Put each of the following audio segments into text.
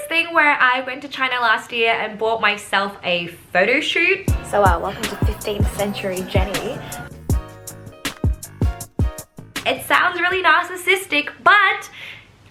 thing where I went to China last year and bought myself a photo shoot. So welcome to 15th century Jenny. It sounds really narcissistic, but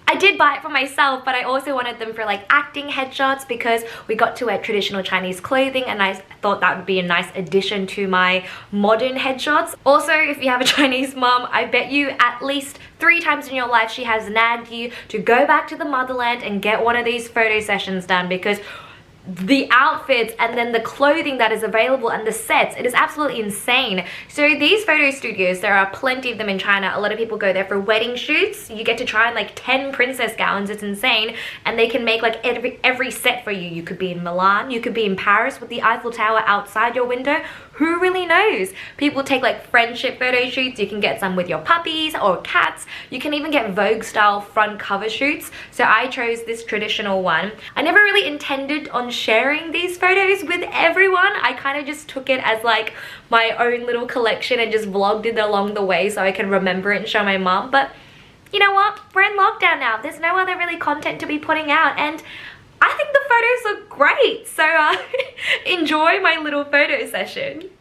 I did buy it for myself, but I also wanted them for like acting headshots because we got to wear traditional Chinese clothing and I thought that would be a nice addition to my modern headshots. Also, if you have a Chinese mom, I bet you at least 3 times in your life she has nagged you to go back to the motherland and get one of these photo sessions done, because the outfits and then the clothing that is available and the sets, it is absolutely insane. So these photo studios, there are plenty of them in China. A lot of people go there for wedding shoots. You get to try on like 10 princess gowns. It's insane. And they can make like every set for you. You could be in Milan, you could be in Paris with the Eiffel Tower outside your window. Who really knows? People take like friendship photo shoots. You can get some with your puppies or cats. You can even get Vogue style front cover shoots. So I chose this traditional one. I never really intended on sharing these photos with everyone. I kind of just took it as like my own little collection and just vlogged it along the way so I can remember it and show my mom. But you know what? We're in lockdown now. There's no other really content to be putting out, and I think the photos look great, so enjoy my little photo session.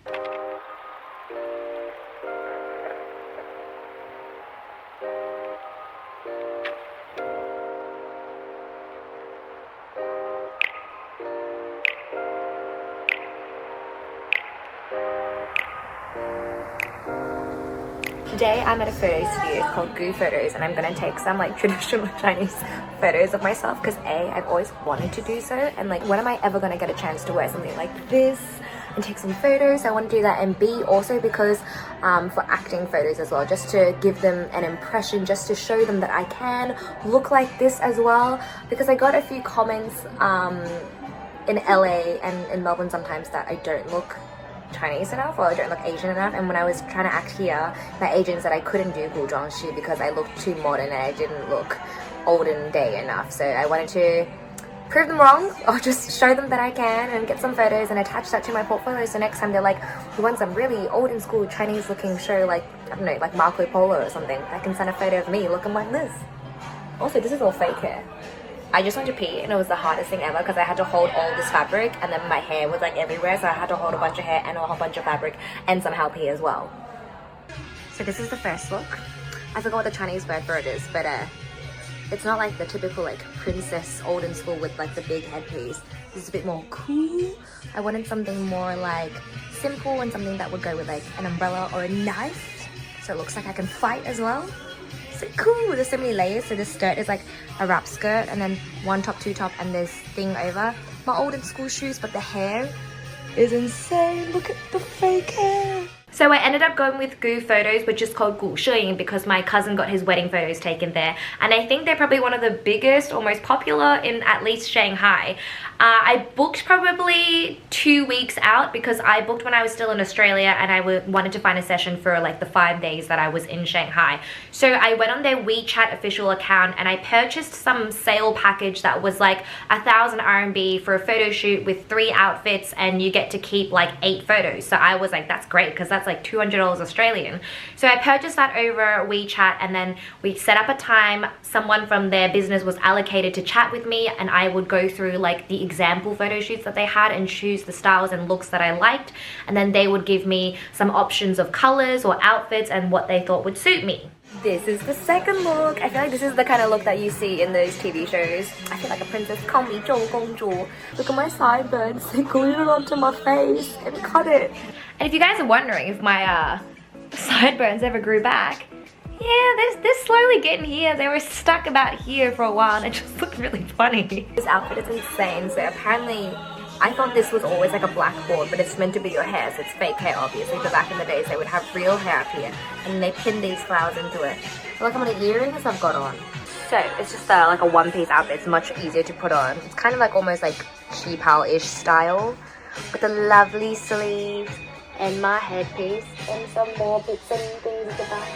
Today I'm at a photo studio called Zhou Photos, and I'm gonna take some like traditional Chinese photos of myself because I've always wanted to do so, and like when am I ever gonna get a chance to wear something like this and take some photos? I want to do that, and B, also because for acting photos as well, just to give them an impression, just to show them that I can look like this as well, because I got a few comments in LA and in Melbourne sometimes that I don't look Chinese enough or I don't look Asian enough, and when I was trying to act here, my agent said I couldn't do guzhongxu because I looked too modern and I didn't look olden day enough. So I wanted to prove them wrong, or just show them that I can and get some photos and attach that to my portfolio, so next time they're like, we want some really olden school Chinese looking show, like I don't know, like Marco Polo or something, I can send a photo of me looking like this. Also, this is all fake hair. I just went to pee and it was the hardest thing ever because I had to hold all this fabric and then my hair was like everywhere, so I had to hold a bunch of hair and a whole bunch of fabric and somehow pee as well. So this is the first look. I forgot what the Chinese word for it is, but it's not like the typical like princess olden school with like the big headpiece. This is a bit more cool. I wanted something more like simple and something that would go with like an umbrella or a knife, so it looks like I can fight as well. So cool, there's so many layers. So this skirt is like a wrap skirt and then one top, two top, and this thing over. My olden school shoes, but the hair is insane. Look at the fake hair. So I ended up going with Zhou Photos, which is called Gu Shiying, because my cousin got his wedding photos taken there. And I think they're probably one of the biggest or most popular in at least Shanghai. I booked probably 2 weeks out because I booked when I was still in Australia and I wanted to find a session for like the 5 days that I was in Shanghai. So I went on their WeChat official account and I purchased some sale package that was like 1,000 RMB for a photo shoot with 3 outfits, and you get to keep like 8 photos. So I was like, that's great because that's like $200 Australian. So I purchased that over WeChat, and then we set up a time. Someone from their business was allocated to chat with me, and I would go through like the example photo shoots that they had and choose the styles and looks that I liked, and then they would give me some options of colors or outfits and what they thought would suit me. This is the second look. I feel like this is the kind of look that you see in those TV shows. I feel like a princess. Look at my sideburns. They glued it onto my face and cut it. And if you guys are wondering if my sideburns ever grew back, yeah, they're slowly getting here. They were stuck about here for a while and it just looked really funny. This outfit is insane. So apparently, I thought this was always like a blackboard, but it's meant to be your hair, so it's fake hair obviously, but back in the days they would have real hair up here and they pin these flowers into it. Look how many earrings I've got on. So it's just like a one-piece outfit. It's much easier to put on. It's kind of like almost like qipao-ish style with the lovely sleeves and my headpiece and some more bits and things at the back.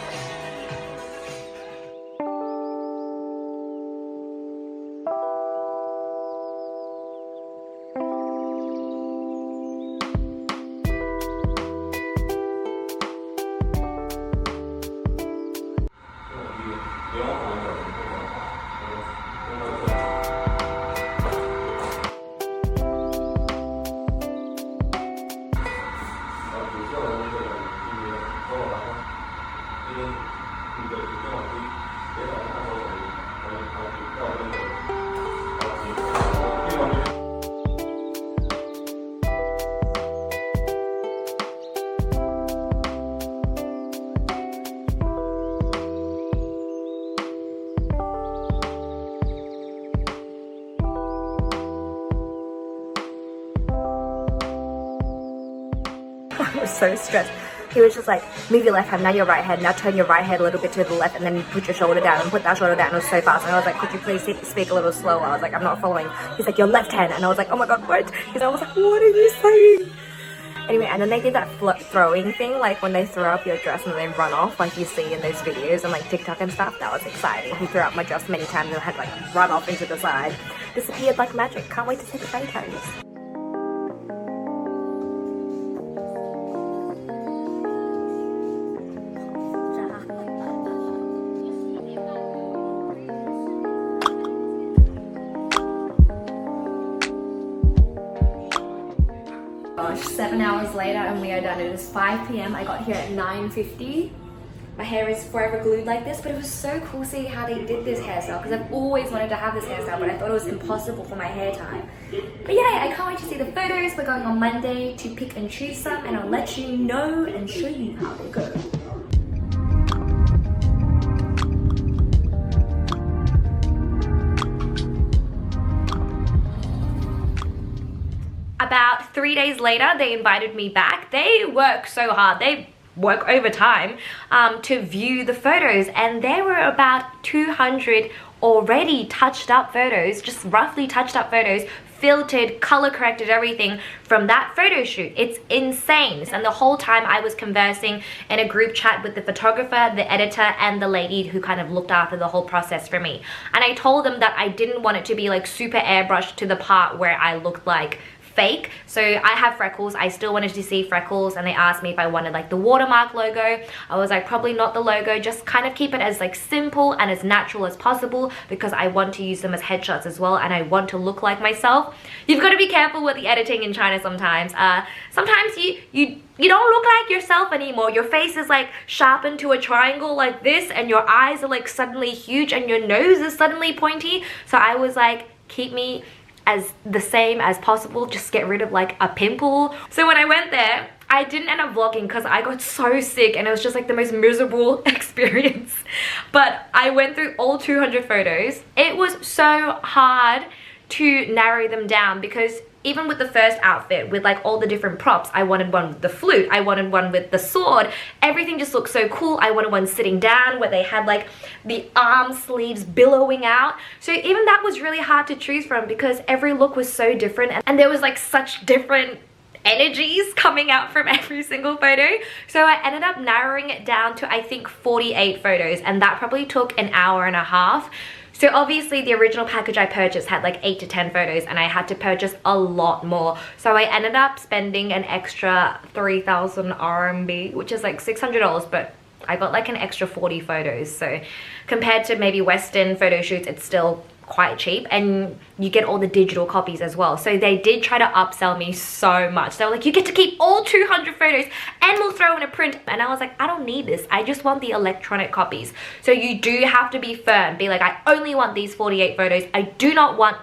so stressed. He was just like, move your left hand, now your right hand, now turn your right hand a little bit to the left, and then put your shoulder down, and put that shoulder down. It was so fast. And I was like, could you please speak a little slower? I was like, I'm not following. He's like, your left hand. And I was like, oh my god, what? I was like, what are you saying? Anyway, and then they did that throwing thing, like when they throw up your dress and they run off, like you see in those videos and like TikTok and stuff. That was exciting. He threw up my dress many times and I had to like run off into the side. Disappeared like magic. Can't wait to see the photos. Gosh, 7 hours later and we are done. It is 5 p.m. I got here at 9:50. My hair is forever glued like this, but it was so cool seeing how they did this hairstyle because I've always wanted to have this hairstyle, but I thought it was impossible for my hair type. But yeah, I can't wait to see the photos. We're going on Monday to pick and choose some, and I'll let you know and show you how they go. About 3 days later, they invited me back. They work so hard. They work overtime to view the photos, and there were about 200 already touched up photos, just roughly touched up photos, filtered, color corrected, everything from that photo shoot. It's insane. And the whole time I was conversing in a group chat with the photographer, the editor, and the lady who kind of looked after the whole process for me. And I told them that I didn't want it to be like super airbrushed to the part where I looked like fake. So I have freckles. I still wanted to see freckles, and they asked me if I wanted like the watermark logo. I was like, probably not the logo, just kind of keep it as like simple and as natural as possible because I want to use them as headshots as well, and I want to look like myself. You've got to be careful with the editing in China sometimes. Sometimes you don't look like yourself anymore. Your face is like sharpened to a triangle like this, and your eyes are like suddenly huge, and your nose is suddenly pointy. So I was like, keep me as the same as possible, just get rid of like a pimple. So when I went there, I didn't end up vlogging because I got so sick and it was just like the most miserable experience. But I went through all 200 photos. It was so hard to narrow them down because even with the first outfit with like all the different props, I wanted one with the flute, I wanted one with the sword, everything just looked so cool. I wanted one sitting down where they had like the arm sleeves billowing out. So even that was really hard to choose from because every look was so different, and there was like such different energies coming out from every single photo. So I ended up narrowing it down to I think 48 photos, and that probably took an hour and a half. So obviously the original package I purchased had like 8 to 10 photos, and I had to purchase a lot more. So I ended up spending an extra 3,000 RMB, which is like $600, but I got like an extra 40 photos. So compared to maybe Western photo shoots, it's still quite cheap, and you get all the digital copies as well. So they did try to upsell me so much. They were like, you get to keep all 200 photos and we'll throw in a print. And I was like, I don't need this. I just want the electronic copies. So you do have to be firm. Be like, I only want these 48 photos. I do not want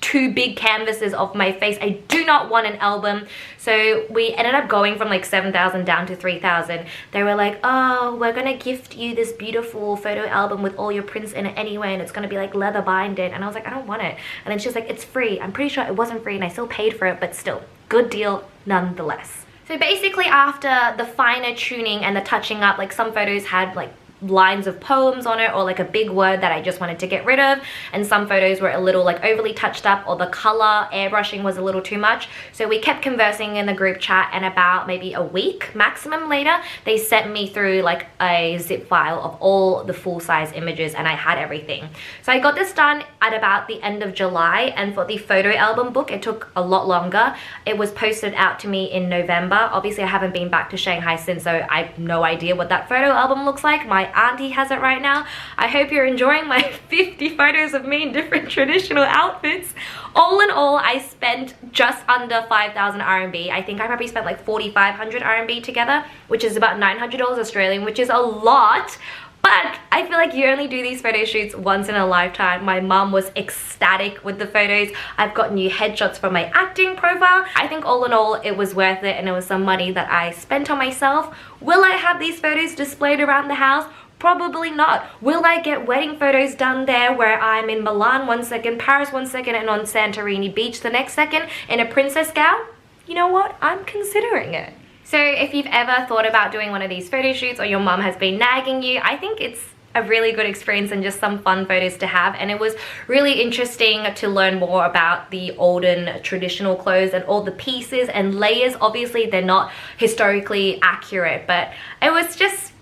2 big canvases of my face. I do not want an album. So we ended up going from like 7,000 down to 3,000. They were like, oh, we're gonna gift you this beautiful photo album with all your prints in it anyway, and it's gonna be like leather binded. And I was like, I don't want it. And then she was like, it's free. I'm pretty sure it wasn't free and I still paid for it, but still, good deal nonetheless. So basically after the finer tuning and the touching up, like some photos had like lines of poems on it or like a big word that I just wanted to get rid of, and some photos were a little like overly touched up, or the color airbrushing was a little too much. So we kept conversing in the group chat, and about maybe a week maximum later they sent me through like a zip file of all the full-size images, and I had everything. So I got this done at about the end of July, and for the photo album book it took a lot longer. It was posted out to me in November. Obviously I haven't been back to Shanghai since, so I have no idea what that photo album looks like. My auntie has it right now. I hope you're enjoying my 50 photos of me in different traditional outfits. All in all, I spent just under 5,000 RMB. I think I probably spent like 4,500 RMB together, which is about $900 Australian, which is a lot. But I feel like you only do these photo shoots once in a lifetime. My mom was ecstatic with the photos. I've got new headshots for my acting profile. I think all in all, it was worth it, and it was some money that I spent on myself. Will I have these photos displayed around the house? Probably not. Will I get wedding photos done there where I'm in Milan one second, Paris one second, and on Santorini Beach the next second in a princess gown? You know what? I'm considering it. So if you've ever thought about doing one of these photo shoots or your mum has been nagging you, I think it's a really good experience and just some fun photos to have. And it was really interesting to learn more about the olden traditional clothes and all the pieces and layers. Obviously they're not historically accurate, but it was just,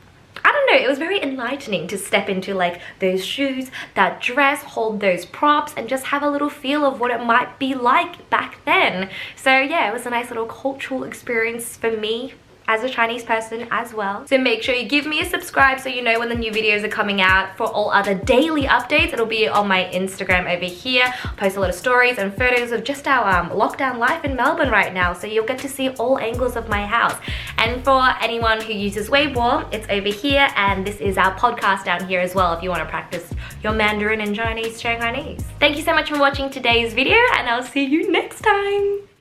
I don't know, it was very enlightening to step into like those shoes, that dress, hold those props, and just have a little feel of what it might be like back then. So yeah, it was a nice little cultural experience for me as a Chinese person as well. So make sure you give me a subscribe so you know when the new videos are coming out. For all other daily updates, it'll be on my Instagram over here. I'll post a lot of stories and photos of just our lockdown life in Melbourne right now, so you'll get to see all angles of my house. And for anyone who uses Weibo, it's over here, and this is our podcast down here as well if you want to practice your Mandarin and Chinese Shanghainese. Thank you so much for watching today's video, and I'll see you next time.